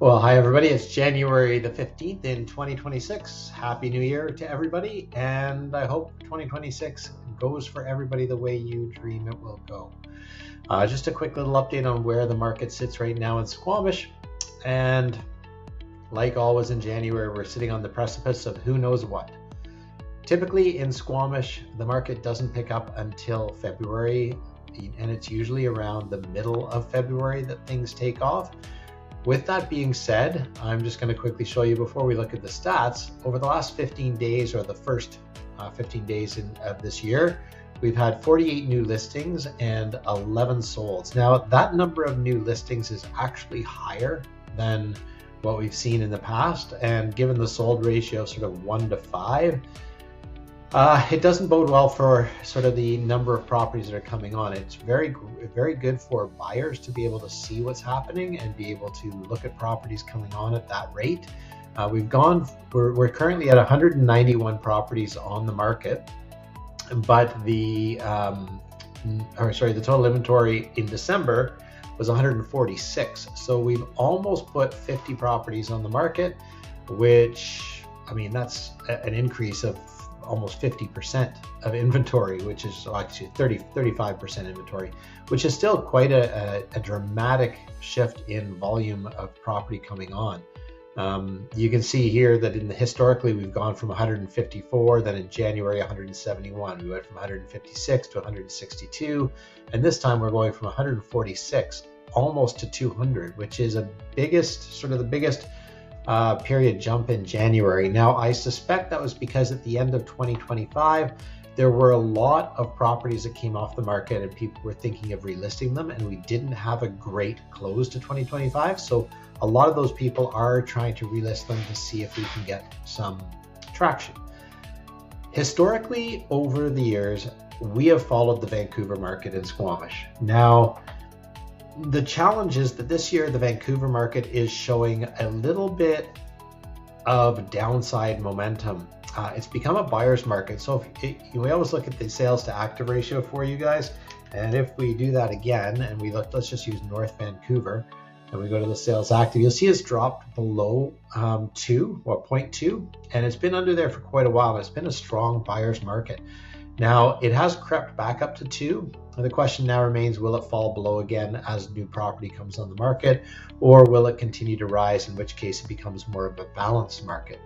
Well, hi everybody. It's January the 15th in 2026. Happy New Year to everybody, and I hope 2026 goes for everybody the way you dream it will go. Just a quick little update on where the market sits right now in Squamish, and like always in January, we're sitting on the precipice of who knows what. Typically in Squamish, the market doesn't pick up until February, and it's usually around the middle of February that things take off. With that being said, I'm just going to quickly show you before we look at the stats. Over the last 15 days, or the first 15 days of this year, we've had 48 new listings and 11 solds. Now, that number of new listings is actually higher than what we've seen in the past, and given the sold ratio of sort of 1 to 5, it doesn't bode well for sort of the number of properties that are coming on. It's very good for buyers to be able to see what's happening and be able to look at properties coming on at that rate. We're currently at 191 properties on the market, but the total inventory in December was 146. So we've almost put 50 properties on the market, which, I mean, that's an increase of almost 50% of inventory, which is actually 35% inventory, which is still quite a dramatic shift in volume of property coming on. You can see here that historically we've gone from 154, then in January 171, we went from 156 to 162, and this time we're going from 146 almost to 200, which is the biggest period jump in January. Now, I suspect that was because at the end of 2025, there were a lot of properties that came off the market and people were thinking of relisting them, and we didn't have a great close to 2025. So a lot of those people are trying to relist them to see if we can get some traction. Historically, over the years, we have followed the Vancouver market in Squamish. Now, the challenge is that this year the Vancouver market is showing a little bit of downside momentum. It's become a buyer's market. So we always look at the sales to active ratio for you guys. And if we do that again, and let's just use North Vancouver, and we go to the sales active, you'll see it's dropped below 0.2, and it's been under there for quite a while. It's been a strong buyer's market. Now, it has crept back up to 2. The question now remains, will it fall below again as new property comes on the market, or will it continue to rise, in which case it becomes more of a balanced market?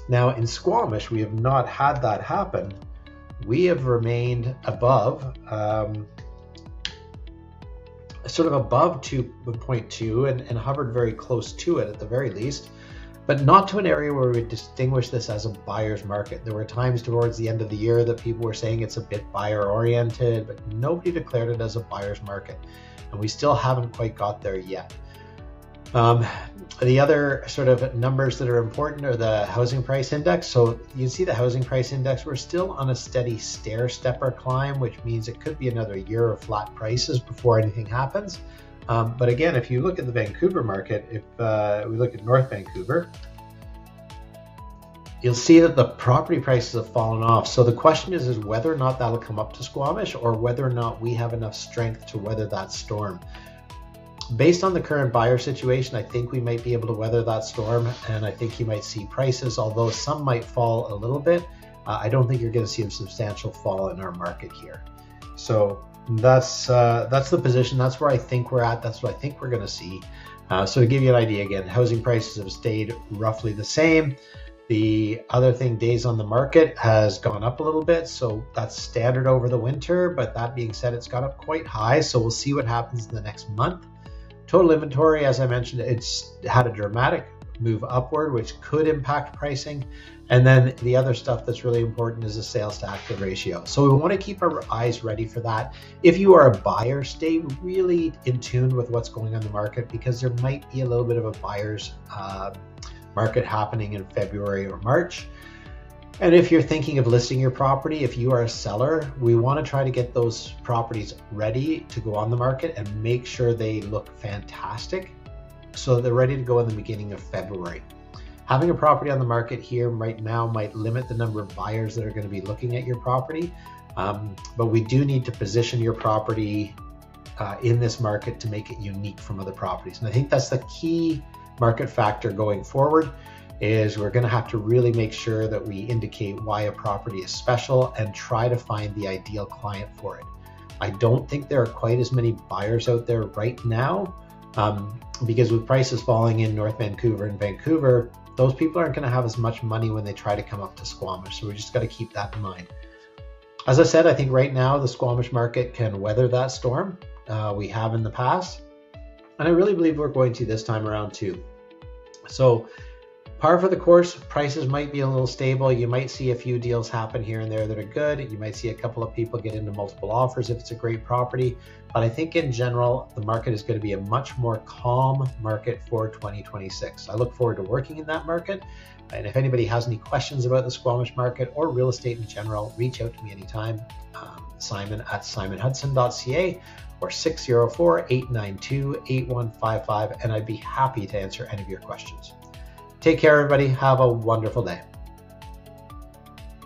Now, in Squamish, we have not had that happen. We have remained above, sort of above 2.2 and hovered very close to it at the very least, but not to an area where we would distinguish this as a buyer's market. There were times towards the end of the year that people were saying it's a bit buyer oriented, but nobody declared it as a buyer's market. And we still haven't quite got there yet. The other sort of numbers that are important are the housing price index. So you can see the housing price index, we're still on a steady stair-stepper climb, which means it could be another year of flat prices before anything happens. But again, if you look at the Vancouver market, if we look at North Vancouver, you'll see that the property prices have fallen off. So the question is whether or not that'll come up to Squamish, or whether or not we have enough strength to weather that storm. Based on the current buyer situation, I think we might be able to weather that storm, and I think you might see prices, although some might fall a little bit. I don't think you're going to see a substantial fall in our market here. So that's the position. That's where I think we're at. That's what I think we're going to see. So to give you an idea, again, housing prices have stayed roughly the same. The other thing, days on the market has gone up a little bit, so that's standard over the winter. But that being said, it's got up quite high, so we'll see what happens in the next month. Total inventory, as I mentioned, it's had a dramatic move upward, which could impact pricing. And then the other stuff that's really important is the sales to active ratio. So we want to keep our eyes ready for that. If you are a buyer, stay really in tune with what's going on in the market, because there might be a little bit of a buyer's market happening in February or March. And if you're thinking of listing your property, if you are a seller, we want to try to get those properties ready to go on the market and make sure they look fantastic so they're ready to go in the beginning of February. Having a property on the market here right now might limit the number of buyers that are going to be looking at your property, but we do need to position your property in this market to make it unique from other properties. And I think that's the key market factor going forward is we're going to have to really make sure that we indicate why a property is special and try to find the ideal client for it. I don't think there are quite as many buyers out there right now because with prices falling in North Vancouver and Vancouver, those people aren't going to have as much money when they try to come up to Squamish. So we just got to keep that in mind. As I said, I think right now the Squamish market can weather that storm. We have in the past. And I really believe we're going to this time around too. So par for the course, prices might be a little stable. You might see a few deals happen here and there that are good. You might see a couple of people get into multiple offers if it's a great property. But I think in general, the market is going to be a much more calm market for 2026. I look forward to working in that market. And if anybody has any questions about the Squamish market or real estate in general, reach out to me anytime. Simon at simonhudson.ca or 604-892-8155, and I'd be happy to answer any of your questions. Take care, everybody. Have a wonderful day.